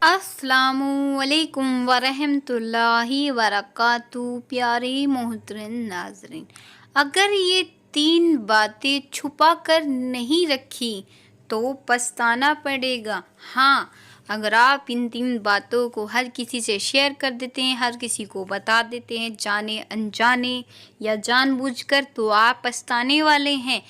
अस्सलामुअलैकुम वरहमतुल्लाहि वबरकातुहू। प्यारे मोहतरम नाज़रीन, अगर ये 3 बातें छुपा कर नहीं रखी तो पछताना पड़ेगा। हाँ, अगर आप इन 3 बातों को हर किसी से शेयर कर देते हैं, हर किसी को बता देते हैं, जाने अनजाने या जानबूझकर, तो आप पछताने वाले हैं।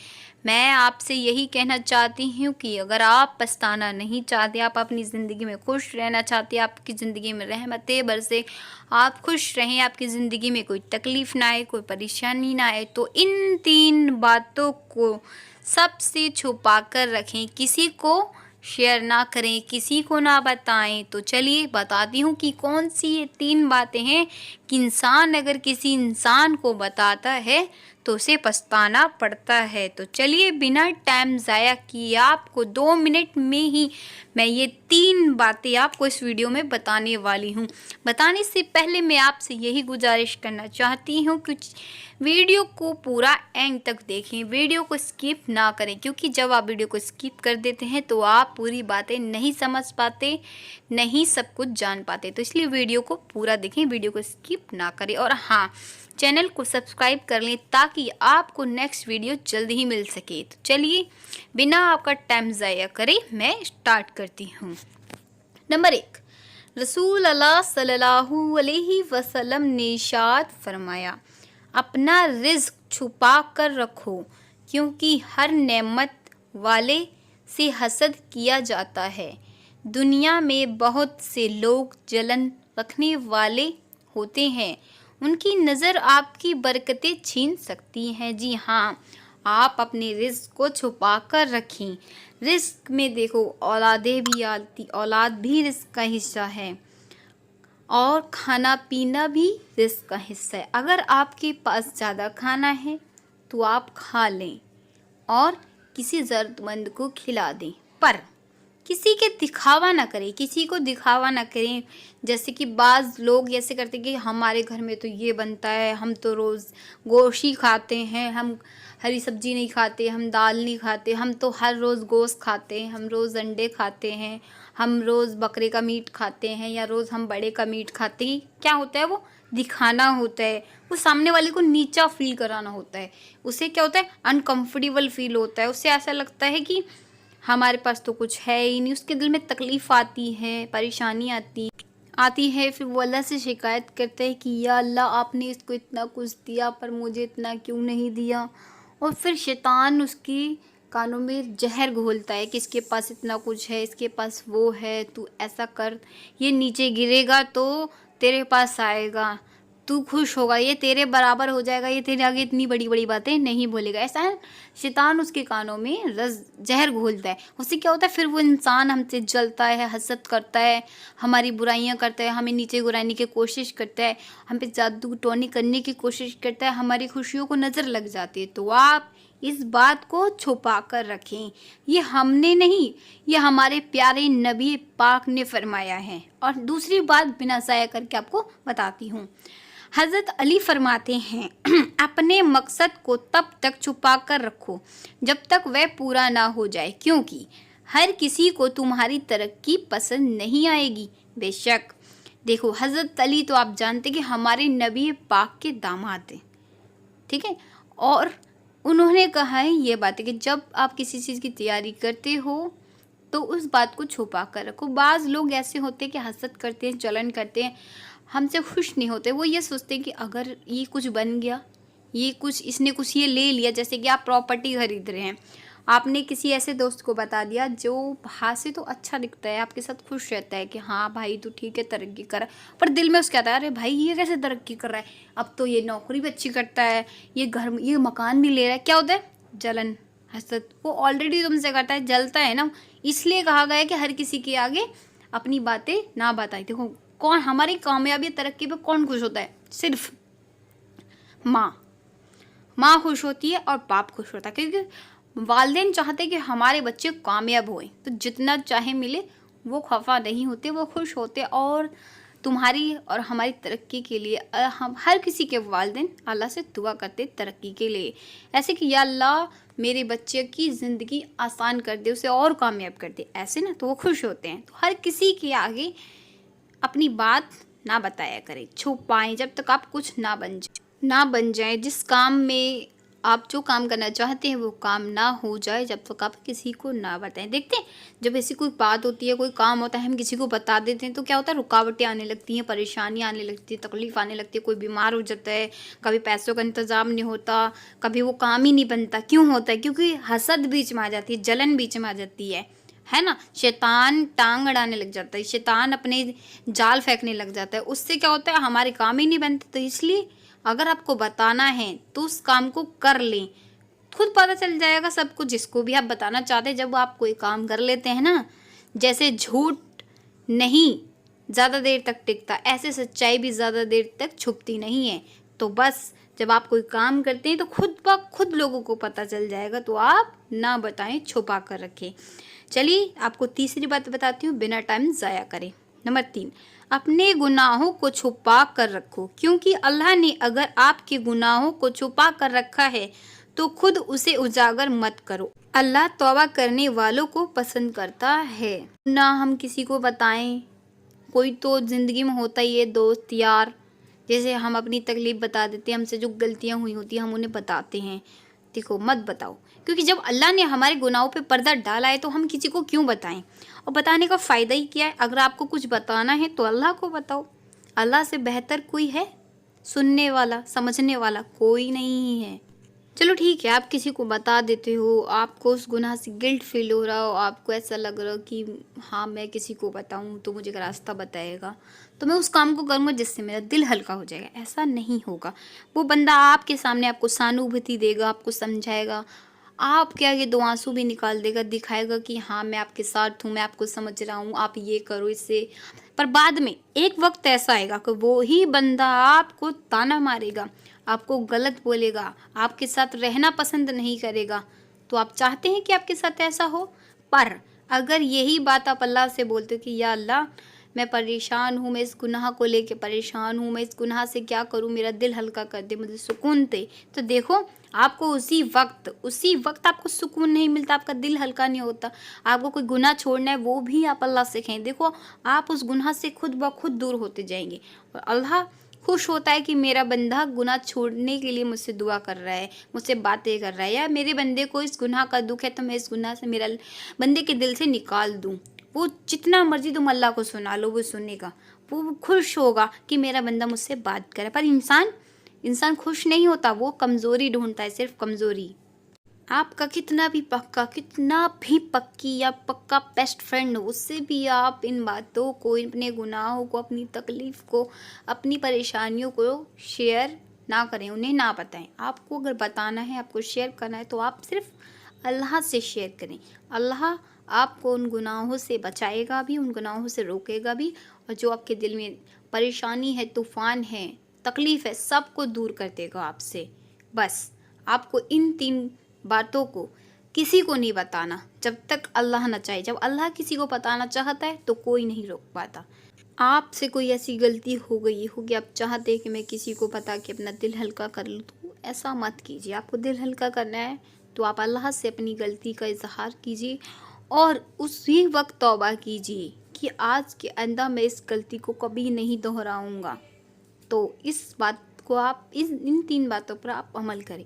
मैं आपसे यही कहना चाहती हूँ कि अगर आप पछताना नहीं चाहते, आप अपनी ज़िंदगी में खुश रहना चाहते, आपकी ज़िंदगी में रहमतें बरसे, आप खुश रहें, आपकी ज़िंदगी में कोई तकलीफ़ ना आए, कोई परेशानी ना आए, तो इन 3 बातों को सबसे छुपा कर रखें, किसी को शेयर ना करें, किसी को ना बताएं। तो चलिए बताती हूँ कि कौन सी ये 3 बातें हैं कि इंसान अगर किसी इंसान को बताता है तो उसे पछताना पड़ता है। तो चलिए बिना टाइम ज़ाया किए आपको 2 मिनट में ही मैं ये 3 बातें आपको इस वीडियो में बताने वाली हूँ। बताने से पहले मैं आपसे यही गुजारिश करना चाहती हूँ कि वीडियो को पूरा एंड तक देखें, वीडियो को स्किप ना करें, क्योंकि जब आप वीडियो को स्किप कर देते हैं तो आप पूरी बातें नहीं समझ पाते, नहीं सब कुछ जान पाते। तो इसलिए वीडियो को पूरा देखें, वीडियो को स्किप ना करें। और हाँ, चैनल को सब्सक्राइब कर लें ताकि आपको नेक्स्ट वीडियो जल्दी ही मिल सके। तो चलिए बिना आपका टाइम ज़ाया करे मैं स्टार्ट करती हूँ। नंबर 1, रसूल अल्लाह सल्लल्लाहु अलैहि वसल्लम ने इरशाद फरमाया, अपना रिज़्क छुपा कर रखो, क्योंकि हर नेमत वाले से हसद किया जाता है। दुनिया में बहुत से लोग जलन रखने वाले होते हैं, उनकी नज़र आपकी बरकतें छीन सकती हैं। जी हाँ, आप अपने रिज़्क को छुपा कर रखें। रिज़्क में देखो, औलादें भी आती, औलाद भी रिज़्क का हिस्सा है और खाना पीना भी रिज़्क का हिस्सा है। अगर आपके पास ज़्यादा खाना है तो आप खा लें और किसी ज़रूरतमंद को खिला दें, पर किसी के दिखावा ना करें, किसी को दिखावा ना करें। जैसे कि बाज़ लोग ऐसे करते कि हमारे घर में तो ये बनता है, हम तो रोज़ गोश्त ही खाते हैं, हम हरी सब्जी नहीं खाते, हम दाल नहीं खाते, हम तो हर रोज़ गोश्त खाते हैं, हम रोज़ अंडे खाते हैं, हम रोज़ बकरे का मीट खाते हैं, या रोज़ हम बड़े का मीट खाते हैं। क्या होता है, वो दिखाना होता है, वो सामने वाले को नीचा फील कराना होता है। उसे क्या होता है, अनकम्फर्टेबल फील होता है, उससे ऐसा लगता है कि हमारे पास तो कुछ है ही नहीं। उसके दिल में तकलीफ़ आती है, परेशानी आती है। फिर वो अल्लाह से शिकायत करते हैं कि या अल्लाह, आपने इसको इतना कुछ दिया पर मुझे इतना क्यों नहीं दिया। और फिर शैतान उसकी कानों में जहर घोलता है कि इसके पास इतना कुछ है, इसके पास वो है, तू ऐसा कर, ये नीचे गिरेगा तो तेरे पास आएगा, तू खुश होगा, ये तेरे बराबर हो जाएगा, ये तेरे आगे इतनी बड़ी बड़ी बातें नहीं बोलेगा। ऐसा है, शैतान उसके कानों में जहर घोलता है। उससे क्या होता है, फिर वो इंसान हमसे जलता है, हसद करता है, हमारी बुराइयां करता है, हमें नीचे गिराने की कोशिश करता है, हम पे जादू टोनी करने की कोशिश करता है, हमारी खुशियों को नज़र लग जाती है। तो आप इस बात को छुपा कर रखें। ये हमने नहीं, ये हमारे प्यारे नबी पाक ने फरमाया है। और दूसरी बात बिना ज़ाया करके आपको बताती हूँ। हज़रत अली फरमाते हैं, अपने मकसद को तब तक छुपा कर रखो जब तक वह पूरा ना हो जाए, क्योंकि हर किसी को तुम्हारी तरक्की पसंद नहीं आएगी। बेशक देखो, हज़रत अली तो आप जानते कि हमारे नबी पाक के दामाद हैं, ठीक है। और उन्होंने कहा है ये बात है कि जब आप किसी चीज़ की तैयारी करते हो तो उस बात को छुपा कर रखो। बाज़ लोग ऐसे होते हैं कि हसद करते हैं, जलन करते हैं, हमसे खुश नहीं होते। वो ये सोचते हैं कि अगर ये कुछ बन गया, ये कुछ इसने कुछ ये ले लिया, जैसे कि आप प्रॉपर्टी खरीद रहे हैं, आपने किसी ऐसे दोस्त को बता दिया जो बाहर से तो अच्छा दिखता है, आपके साथ खुश रहता है कि हाँ भाई तू ठीक है, तरक्की कर, पर दिल में उसका आता है, अरे भाई ये कैसे तरक्की कर रहा है, अब तो ये नौकरी भी अच्छी करता है, ये घर, ये मकान भी ले रहा है। क्या होता है, जलन, हसद। वो ऑलरेडी तुमसे करता है, जलता है ना। इसलिए कहा गया है कि हर किसी के आगे अपनी बातें ना बताई। देखो, कौन हमारी कामयाबी तरक्की पे कौन खुश होता है, सिर्फ माँ खुश होती है और बाप खुश होता है, क्योंकि वालिदैन चाहते हैं कि हमारे बच्चे कामयाब होएं, तो जितना चाहे मिले वो खफा नहीं होते, वो खुश होते। और तुम्हारी और हमारी तरक्की के लिए हम हर किसी के वालिदैन अल्लाह से दुआ करते तरक्की के लिए, ऐसे कि या अल्लाह मेरे बच्चे की ज़िंदगी आसान कर दे, उसे और कामयाब कर दे, ऐसे ना तो वो खुश होते हैं। तो हर किसी के आगे अपनी बात ना बताया करें, छुपाएं जब तक आप कुछ ना बन जाए। जिस काम में आप जो काम करना चाहते हैं वो काम ना हो जाए जब तक आप किसी को ना बताएं। देखते हैं जब ऐसी कोई बात होती है, कोई काम होता है, हम किसी को बता देते हैं तो क्या होता है, रुकावटें आने लगती हैं, परेशानी आने लगती है, तकलीफ आने लगती है, कोई बीमार हो जाता है, कभी पैसों का इंतज़ाम नहीं होता, कभी वो काम ही नहीं बनता। क्यों होता है? क्योंकि हसद बीच में आ जाती है, जलन बीच में आ जाती है ना। शैतान टांग अड़ाने लग जाता है, शैतान अपने जाल फेंकने लग जाता है, उससे क्या होता है, हमारे काम ही नहीं बनते। तो इसलिए अगर आपको बताना है तो उस काम को कर लें, खुद पता चल जाएगा सबको, जिसको भी आप बताना चाहते हैं। जब आप कोई काम कर लेते हैं ना, जैसे झूठ नहीं ज़्यादा देर तक टिकता, ऐसे सच्चाई भी ज़्यादा देर तक छुपती नहीं है। तो बस जब आप कोई काम करते हैं तो खुद ब खुद लोगों को पता चल जाएगा, तो आप ना बताएं, छुपा कर रखें। चलिए आपको तीसरी बात बताती हूँ, बिना टाइम ज़ाया करें। नंबर 3, अपने गुनाहों को छुपा कर रखो, क्योंकि अल्लाह ने अगर आपके गुनाहों को छुपा कर रखा है तो खुद उसे उजागर मत करो। अल्लाह तौबा करने वालों को पसंद करता है। ना हम किसी को बताएं, कोई तो ज़िंदगी में होता ही है दोस्त यार, जैसे हम अपनी तकलीफ़ बता देते हैं, हमसे जो गलतियां हुई होती हैं हम उन्हें बताते हैं। देखो मत बताओ, क्योंकि जब अल्लाह ने हमारे गुनाहों पे पर्दा डाला है तो हम किसी को क्यों बताएं, और बताने का फ़ायदा ही क्या है। अगर आपको कुछ बताना है तो अल्लाह को बताओ, अल्लाह से बेहतर कोई है सुनने वाला, समझने वाला? कोई नहीं है। चलो ठीक है, आप किसी को बता देते हो, आपको उस गुनाह से गिल्ट फील हो रहा हो, आपको ऐसा लग रहा हो कि हाँ मैं किसी को बताऊँ तो मुझे रास्ता बताएगा, तो मैं उस काम को करूँगा जिससे मेरा दिल हल्का हो जाएगा। ऐसा नहीं होगा। वो बंदा आपके सामने आपको सहानुभूति देगा, आपको समझाएगा, आपके आगे 2 आंसू भी निकाल देगा, दिखाएगा कि हाँ मैं आपके साथ हूँ, मैं आपको समझ रहा हूँ, आप ये करो इससे। पर बाद में एक वक्त ऐसा आएगा कि वो ही बंदा आपको ताना मारेगा, आपको गलत बोलेगा, आपके साथ रहना पसंद नहीं करेगा। तो आप चाहते हैं कि आपके साथ ऐसा हो? पर अगर यही बात आप अल्लाह से बोलते हो कि या अल्लाह मैं परेशान हूँ, मैं इस गुनाह को लेके परेशान हूँ, मैं इस गुनाह से क्या करूँ, मेरा दिल हल्का कर दे, मुझे सुकून दे, तो देखो आपको उसी वक्त आपको सुकून नहीं मिलता, आपका दिल हल्का नहीं होता। आपको कोई गुनाह छोड़ना है वो भी आप अल्लाह से कहें, देखो आप उस गुनाह से खुद ब खुद दूर होते जाएंगे। और अल्लाह खुश होता है कि मेरा बंदा गुनाह छोड़ने के लिए मुझसे दुआ कर रहा है, मुझसे बातें कर रहा है, या मेरे बंदे को इस गुनाह का दुख है तो मैं इस गुनाह से मेरा बंदे के दिल से निकाल दूं। वो जितना मर्जी तुम अल्लाह को सुना लो, वो सुनेगा, वो खुश होगा कि मेरा बंदा मुझसे बात करे। पर इंसान खुश नहीं होता, वो कमज़ोरी ढूंढता है, सिर्फ कमज़ोरी। आपका कितना भी पक्की या पक्का बेस्ट फ्रेंड हो, उससे भी आप इन बातों को, अपने गुनाहों को, अपनी तकलीफ़ को, अपनी परेशानियों को शेयर ना करें, उन्हें ना बताएं। आपको अगर बताना है, आपको शेयर करना है तो आप सिर्फ अल्लाह से शेयर करें। अल्लाह आपको उन गुनाहों से बचाएगा भी, उन गुनाहों से रोकेगा भी, और जो आपके दिल में परेशानी है, तूफ़ान है, तकलीफ़ है, सबको दूर कर देगा आपसे। बस आपको इन 3 बातों को किसी को नहीं बताना जब तक अल्लाह ना चाहे। जब अल्लाह किसी को बताना चाहता है तो कोई नहीं रोक पाता। आपसे कोई ऐसी गलती हो गई होगी, आप चाहते हैं कि मैं किसी को बता के अपना दिल हल्का कर लूँ, तो ऐसा मत कीजिए। आपको दिल हल्का करना है तो आप अल्लाह से अपनी गलती का इजहार कीजिए और उसी वक्त तौबा कीजिए कि आज के आइंदा मैं इस गलती को कभी नहीं दोहराऊँगा। तो इस बात को आप इन 3 बातों पर आप अमल करें।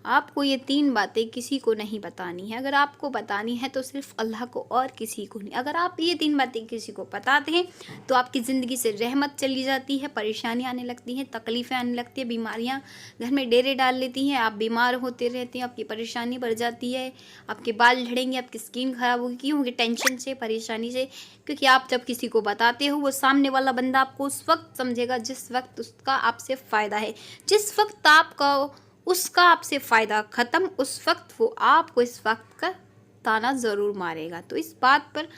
आपको ये 3 बातें किसी को नहीं बतानी है। अगर आपको बतानी है तो सिर्फ अल्लाह को और किसी को नहीं। अगर आप ये 3 बातें किसी को बताते हैं तो आपकी ज़िंदगी से रहमत चली जाती है, परेशानी आने लगती हैं, तकलीफ़ें आने लगती हैं, बीमारियाँ घर में डेरे डाल लेती हैं, आप बीमार होते रहते हैं, आपकी परेशानी बढ़ जाती है, आपके बाल झड़ेंगे, आपकी स्किन ख़राब होगी। क्यों होगी? टेंशन से, परेशानी से। क्योंकि आप जब किसी को बताते हो वो सामने वाला बंदा आपको उस वक्त समझेगा जिस वक्त उसका आपसे फ़ायदा है। जिस वक्त उसका आपसे फ़ायदा ख़त्म, उस वक्त वो आपको इस वक्त का ताना ज़रूर मारेगा। तो इस बात पर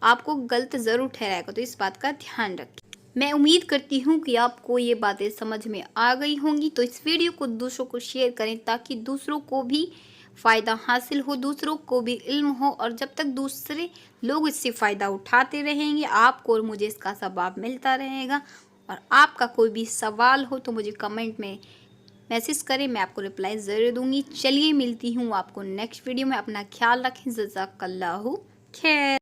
आपको गलत ज़रूर ठहराएगा, तो इस बात का ध्यान रखिए। मैं उम्मीद करती हूँ कि आपको ये बातें समझ में आ गई होंगी। तो इस वीडियो को दूसरों को शेयर करें ताकि दूसरों को भी फ़ायदा हासिल हो, दूसरों को भी इल्म हो, और जब तक दूसरे लोग इससे फ़ायदा उठाते रहेंगे आपको और मुझे इसका सवाब मिलता रहेगा। और आपका कोई भी सवाल हो तो मुझे कमेंट में मैसेज करें, मैं आपको रिप्लाई ज़रूर दूँगी। चलिए मिलती हूँ आपको नेक्स्ट वीडियो में। अपना ख्याल रखें। जज़ाकल्लाहु खैर।